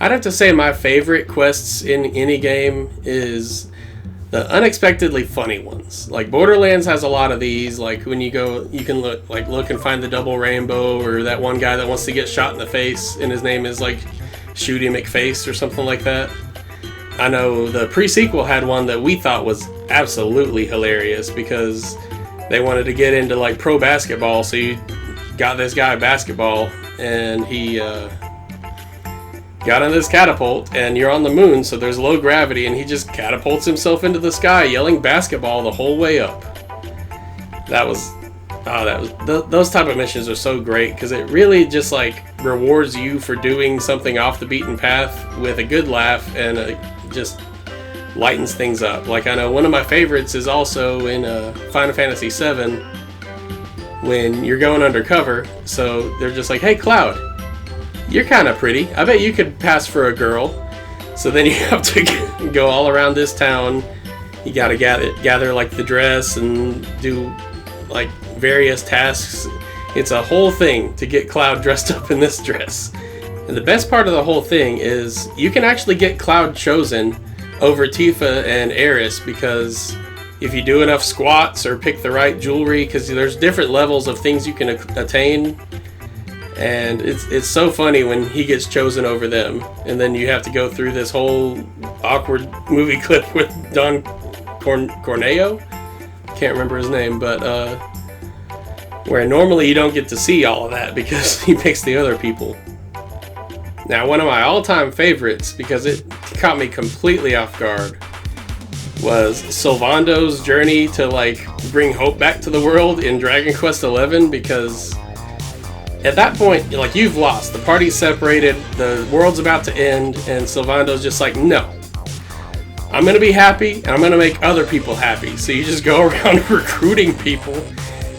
I'd have to say my favorite quests in any game is the unexpectedly funny ones. Like Borderlands has a lot of these. Like when you go, you can look and find the double rainbow, or that one guy that wants to get shot in the face, and his name is like Shooty McFace or something like that. I know the pre-sequel had one that we thought was absolutely hilarious because they wanted to get into like pro basketball, so you got this guy basketball, and he got on this catapult, and you're on the moon, so there's low gravity, and he just catapults himself into the sky, yelling basketball the whole way up. Those type of missions are so great because it really just like rewards you for doing something off the beaten path with a good laugh, and just lightens things up. Like I know one of my favorites is also in Final Fantasy VII when you're going undercover. So they're just like, "Hey, Cloud, you're kind of pretty. I bet you could pass for a girl." So then you have to go all around this town. You got to gather like the dress and do like various tasks. It's a whole thing to get Cloud dressed up in this dress. And the best part of the whole thing is you can actually get Cloud chosen over Tifa and Aeris, because if you do enough squats or pick the right jewelry, because there's different levels of things you can attain. And it's so funny when he gets chosen over them, and then you have to go through this whole awkward movie clip with Don Corneo. Can't remember his name, but where normally you don't get to see all of that because he picks the other people. Now, one of my all-time favorites, because it caught me completely off guard, was Sylvando's journey to like bring hope back to the world in Dragon Quest XI, because at that point, like, you've lost. The party's separated, the world's about to end, and Sylvando's just like, no. I'm going to be happy, and I'm going to make other people happy. So you just go around recruiting people,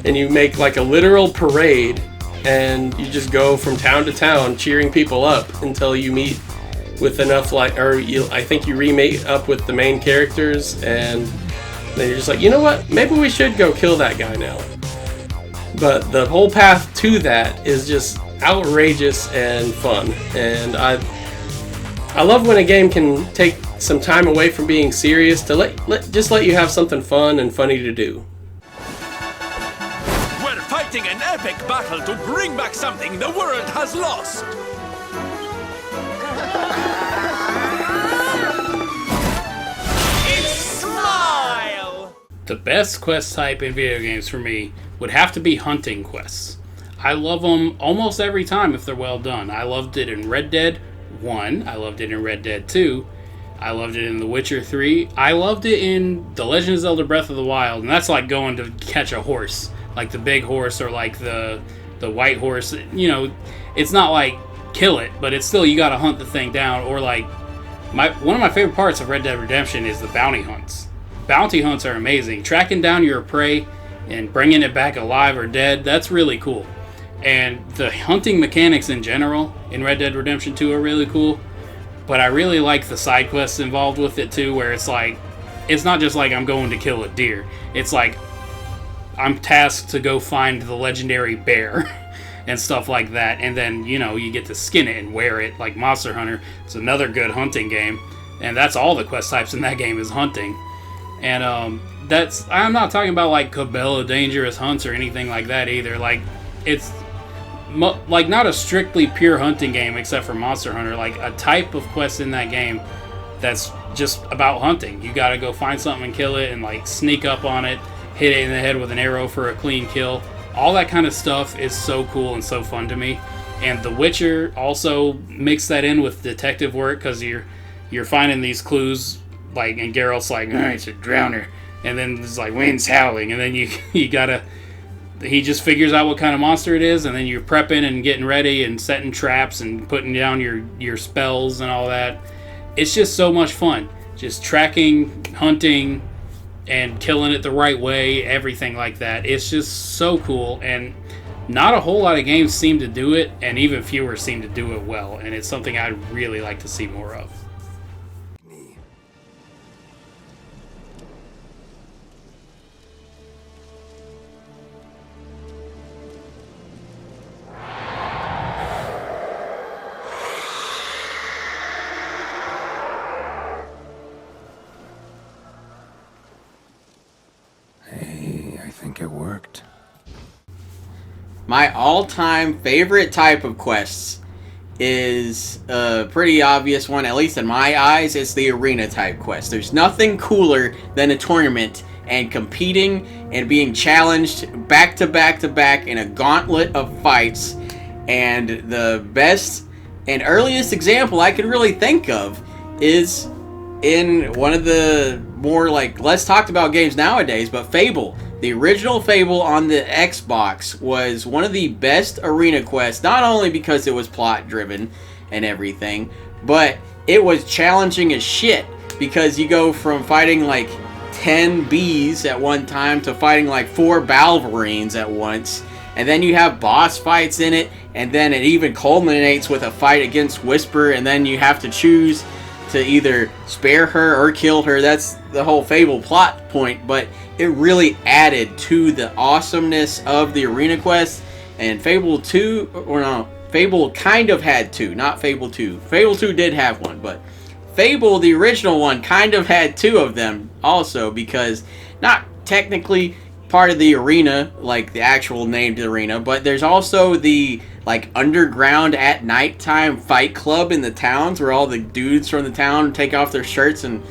and you make like a literal parade, and you just go from town to town cheering people up until you meet with enough, I think you remate up with the main characters, and then you're just like, you know what? Maybe we should go kill that guy now. But the whole path to that is just outrageous and fun. And I love when a game can take some time away from being serious to let you have something fun and funny to do. We're fighting an epic battle to bring back something the world has lost. It's Smile! The best quest type in video games for me would have to be hunting quests. I love them almost every time if they're well done. I loved it in Red Dead 1. I loved it in Red Dead 2. I loved it in The Witcher 3. I loved it in The Legend of Zelda Breath of the Wild. And that's like going to catch a horse. Like the big horse or like the white horse. You know, it's not like kill it, but it's still, you gotta hunt the thing down. Or like, one of my favorite parts of Red Dead Redemption is the bounty hunts. Bounty hunts are amazing. Tracking down your prey and bringing it back alive or dead, that's really cool. And the hunting mechanics in general in Red Dead Redemption 2 are really cool. But I really like the side quests involved with it too, where it's like, it's not just like I'm going to kill a deer. It's like I'm tasked to go find the legendary bear and stuff like that. And then, you know, you get to skin it and wear it like Monster Hunter. It's another good hunting game. And that's all the quest types in that game is hunting. And I'm not talking about like Cabela Dangerous Hunts or anything like that either. Like, it's like not a strictly pure hunting game except for Monster Hunter. Like a type of quest in that game that's just about hunting. You gotta go find something and kill it, and like sneak up on it, hit it in the head with an arrow for a clean kill. All that kind of stuff is so cool and so fun to me. And The Witcher also mixed that in with detective work, because you're finding these clues. Like, and Geralt's like, oh, it's a drowner. And then it's like, wind's howling. And then you gotta, he just figures out what kind of monster it is. And then you're prepping and getting ready and setting traps and putting down your spells and all that. It's just so much fun. Just tracking, hunting, and killing it the right way. Everything like that. It's just so cool. And not a whole lot of games seem to do it. And even fewer seem to do it well. And it's something I'd really like to see more of. My all-time favorite type of quests is a pretty obvious one, at least in my eyes. It's the arena type quest. There's nothing cooler than a tournament and competing and being challenged back to back to back in a gauntlet of fights. And the best and earliest example I can really think of is in one of the more like less talked about games nowadays, but Fable. The original Fable on the Xbox was one of the best arena quests, not only because it was plot driven and everything, but it was challenging as shit, because you go from fighting like 10 bees at one time to fighting like 4 Balverines at once, and then you have boss fights in it, and then it even culminates with a fight against Whisper, and then you have to choose to either spare her or kill her. That's the whole Fable plot point, but it really added to the awesomeness of the arena quest. And Fable 2, or no, Fable kind of had 2, not Fable 2. Fable 2 did have one, but Fable, the original one, kind of had 2 of them also, because not technically part of the arena, like the actual named arena, but there's also the like underground at nighttime fight club in the towns where all the dudes from the town take off their shirts and,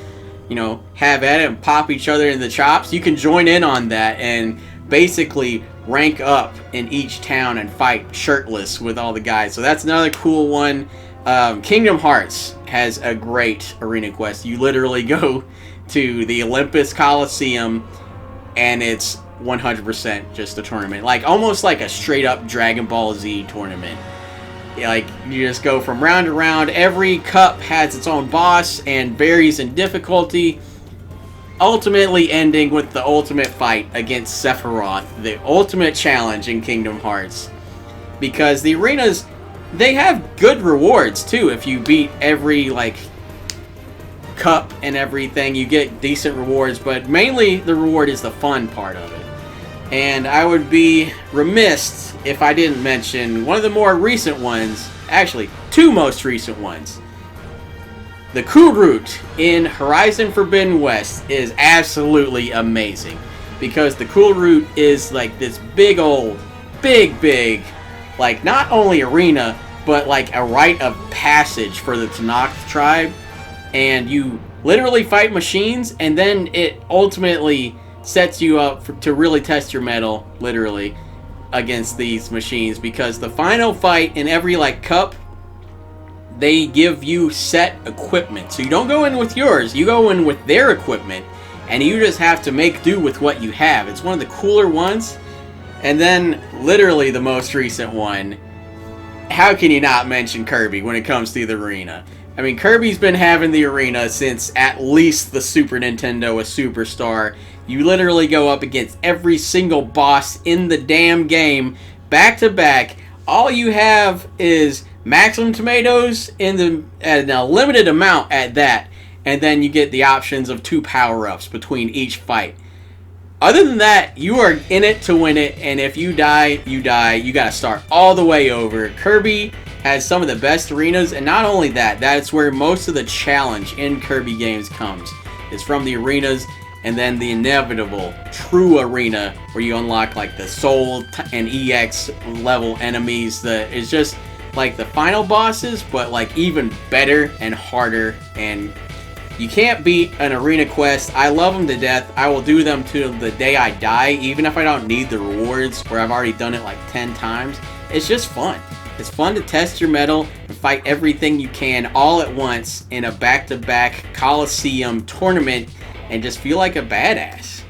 you know, have at it and pop each other in the chops. You can join in on that and basically rank up in each town and fight shirtless with all the guys. So that's another cool one. Kingdom Hearts has a great arena quest. You literally go to the Olympus Coliseum and it's 100% just a tournament, like almost like a straight up Dragon Ball Z tournament. Like, you just go from round to round. Every cup has its own boss and varies in difficulty, ultimately ending with the ultimate fight against Sephiroth, the ultimate challenge in Kingdom Hearts. Because the arenas, they have good rewards too. If you beat every like cup and everything, you get decent rewards, but mainly the reward is the fun part of it. And I would be remiss if I didn't mention one of the more recent ones, actually 2 most recent ones. The Cool Route in Horizon Forbidden West is absolutely amazing, because the Cool Route is like this big old, big, like not only arena, but like a rite of passage for the Tenakth tribe. And you literally fight machines, and then it ultimately sets you up to really test your mettle, literally, against these machines. Because the final fight in every like cup, they give you set equipment. So you don't go in with yours, you go in with their equipment, and you just have to make do with what you have. It's one of the cooler ones. And then, literally the most recent one, how can you not mention Kirby when it comes to the arena? I mean, Kirby's been having the arena since at least the Super Nintendo was Superstar. You literally go up against every single boss in the damn game, back to back. All you have is maximum tomatoes in a limited amount at that, and then you get the options of 2 power-ups between each fight. Other than that, you are in it to win it, and if you die, you die. You gotta start all the way over. Kirby has some of the best arenas, and not only that, that's where most of the challenge in Kirby games comes. It's from the arenas, and then the inevitable true arena where you unlock like the Soul and EX level enemies. It's just like the final bosses, but like even better and harder, and you can't beat an arena quest. I love them to death. I will do them till the day I die, even if I don't need the rewards, or I've already done it like 10 times. It's just fun. It's fun to test your mettle and fight everything you can all at once in a back-to-back Coliseum tournament and just feel like a badass.